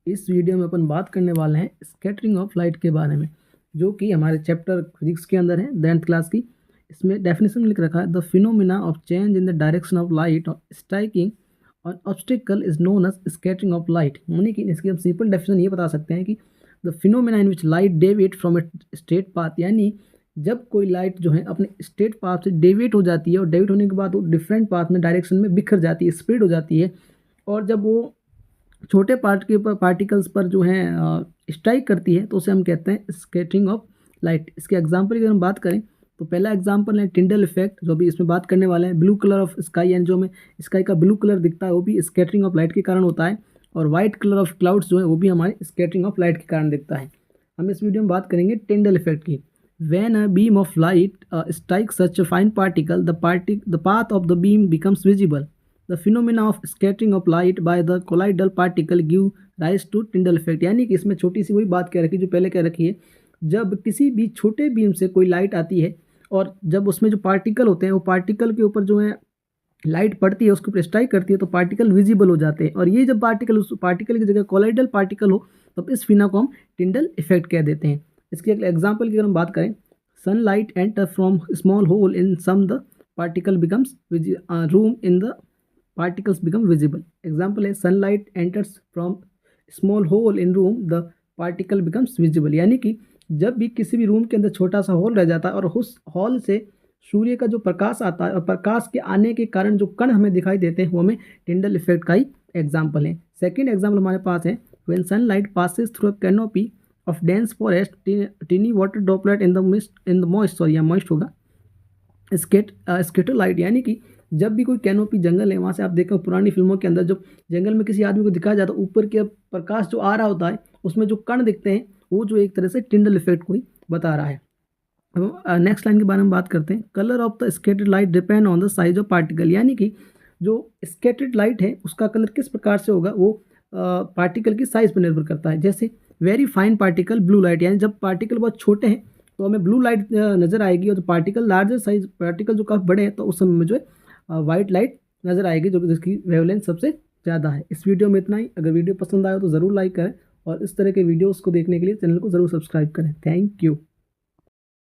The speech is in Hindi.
इस वीडियो में अपन बात करने वाले हैं स्कैटरिंग ऑफ लाइट के बारे में, जो कि हमारे चैप्टर फिजिक्स के अंदर है 10th क्लास की। इसमें डेफिनेशन लिख रखा है the phenomena of change in the direction of light striking on obstacle is known as scattering of light. यानी कि इसकी हम सिंपल डेफिनेशन ये बता सकते हैं कि the phenomena in which light deviate from a straight path, यानी जब कोई लाइट जो है अपने स्ट्रेट पाथ से डेविएट हो जाती है और डेविएट होने के बाद वो डिफरेंट पाथ में डायरेक्शन में बिखर जाती है, स्प्रेड हो जाती है, और जब वो छोटे पार्टिकल्स पर जो है स्ट्राइक करती है तो उसे हम कहते हैं स्कैटरिंग ऑफ लाइट। इसके एग्जांपल की अगर हम बात करें तो पहला एग्जांपल है टिंडल इफेक्ट, जो भी इसमें बात करने वाले हैं। ब्लू कलर ऑफ स्काई, यानी जो हमें स्काई का ब्लू कलर दिखता है वो भी स्कैटरिंग ऑफ लाइट के कारण होता है। और वाइट कलर ऑफ क्लाउड्स जो है वो भी हमारे स्कैटरिंग ऑफ लाइट के कारण दिखता है। हम इस वीडियो में बात करेंगे टिंडल इफेक्ट की। When a beam of light strikes such a fine particle, the path of the beam becomes visible. The phenomena of scattering of light by the colloidal particle give rise to Tyndall effect। यानी कि इसमें छोटी सी वही बात कह रखी जो पहले कह रखी है, जब किसी भी छोटे बीम से कोई लाइट आती है और जब उसमें जो पार्टिकल होते हैं वो पार्टिकल के ऊपर जो है लाइट पड़ती है, उसके ऊपर स्ट्राइक करती है तो पार्टिकल विजिबल हो जाते हैं। और ये जब पार्टिकल उस पार्टिकल की जगह कोलाइडल पार्टिकल हो तब इस फिना को हम टिंडल इफेक्ट कह देते हैं। इसके एक एग्जाम्पल की अगर हम बात करें, sunlight enter from small hole in some the particle becomes room in the particles become visible। Example है sunlight enters from small hole in room the particle becomes visible। यानी कि जब भी किसी भी रूम के अंदर छोटा सा होल रह जाता है और उस हॉल से सूर्य का जो प्रकाश आता है और प्रकाश के आने के कारण जो कण हमें दिखाई देते हैं वो हमें टिंडल इफेक्ट का ही एग्जाम्पल है। सेकेंड एग्जाम्पल हमारे पास है when sunlight passes through a canopy of dense forest, teeny water droplet in the moist होगा स्केटर लाइट। यानी कि जब भी कोई कैनोपी जंगल है वहाँ से आप देखें पुरानी फिल्मों के अंदर जब जंगल में किसी आदमी को दिखाया जाता है ऊपर के प्रकाश जो आ रहा होता है उसमें जो कण दिखते हैं वो जो एक तरह से टिंडल इफेक्ट को ही बता रहा है। नेक्स्ट लाइन के बारे में बात करते हैं। Colour of the scattered light depend on the size of particle. यानी कि जो स्केटर्ड लाइट है उसका कलर किस प्रकार से होगा वो पार्टिकल की साइज पर निर्भर करता है। जैसे very fine particle blue light, यानी जब पार्टिकल बहुत छोटे हैं तो हमें ब्लू लाइट नज़र आएगी, और जो पार्टिकल लार्जर साइज पार्टिकल जो काफ़ी बड़े हैं तो उस समय में जो है वाइट लाइट नज़र आएगी, जो जिसकी वेवलेंथ सबसे ज़्यादा है। इस वीडियो में इतना ही। अगर वीडियो पसंद आया तो ज़रूर लाइक करें और इस तरह के वीडियोज़ को देखने के लिए चैनल को ज़रूर सब्सक्राइब करें। Thank you.